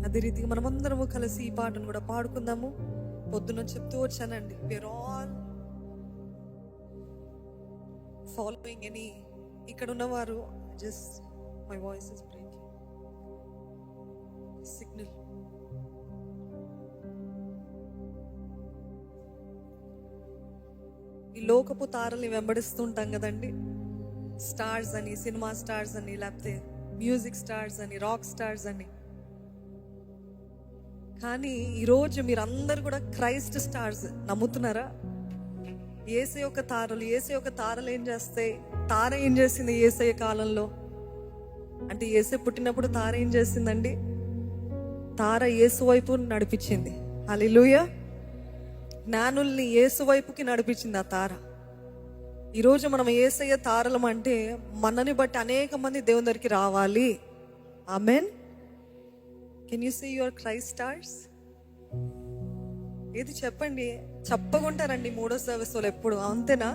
అదే రీతిగా మనమందరము కలిసి ఈ పాటను కూడా పాడుకుందాము. పొద్దున చెప్తూ వచ్చానండి, we're all following any, ఇక్కడ ఉన్నవారు just my voice is breaking. Signal. ఈ లోకపు తారల్ని వెంబడిస్తుంటాం కదండి. స్టార్స్ అని, సినిమా స్టార్స్ అని, లేకపోతే మ్యూజిక్ స్టార్స్ అని, రాక్ స్టార్స్ అని. కానీ ఈరోజు మీరందరూ కూడా క్రైస్ట్ స్టార్స్ నమ్ముతున్నారా? యేసయ్య యొక్క తారలు. యేసయ్య యొక్క తారలు ఏం చేస్తాయి? తార ఏం చేసింది యేసయ్య కాలంలో? అంటే యేసయ్య పుట్టినప్పుడు తార ఏం చేసిందండి? తార యేసు వైపు నడిపించింది. హల్లెలూయా. జ్ఞానుల్ని యేసు వైపుకి నడిపించింది ఆ తార. ఈరోజు మనం యేసయ్య తారలం అంటే మనని బట్టి అనేక మంది దేవుని దగ్గరికి రావాలి. Amen. Can you say your Christ stars? ఏది చెప్పండి, చెప్పకుంటారండి మూడో సర్వీస్ వాళ్ళు ఎప్పుడు. అంతేనా?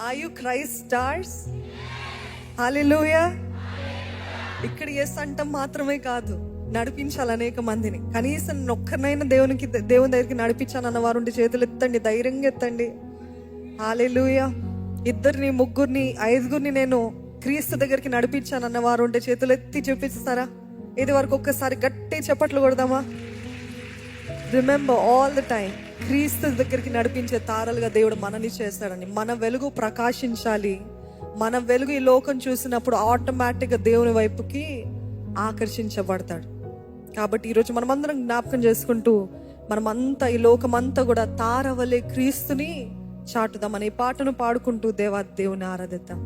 Are you Christ stars? Hallelujah. ఇక్కడ ఎస్ అంటాం మాత్రమే కాదు, నడిపించాలి అనేక మందిని. కనీసం ఒక్కరినైనా దేవుని దగ్గరికి నడిపించాలన్న వారు ఉంటే చేతులు ఎత్తండి, ధైర్యంగా ఎత్తండి. హల్లెలూయా. 2, 3, 5 నేను క్రీస్తు దగ్గరికి నడిపించానన్న వారు ఉంటే చేతులు ఎత్తి చూపిస్తారా? ఇది వరకు ఒక్కసారి గట్టి చప్పట్లు కొడదామా? రిమెంబర్ ఆల్ ద టైం, క్రీస్తు దగ్గరికి నడిపించే తారలుగా దేవుడు మనని చేస్తాడని. మన వెలుగు ప్రకాశించాలి. మన వెలుగు ఈ లోకం చూసినప్పుడు ఆటోమేటిక్గా దేవుని వైపుకి ఆకర్షించబడతాడు. కాబట్టి ఈరోజు మనమందరం జ్ఞాపకం చేసుకుంటూ మనమంతా ఈ లోకమంతా కూడా తార వలె క్రీస్తుని చాటుదాం అనే పాటను పాడుకుంటూ దేవుని ఆరాధిద్దాం.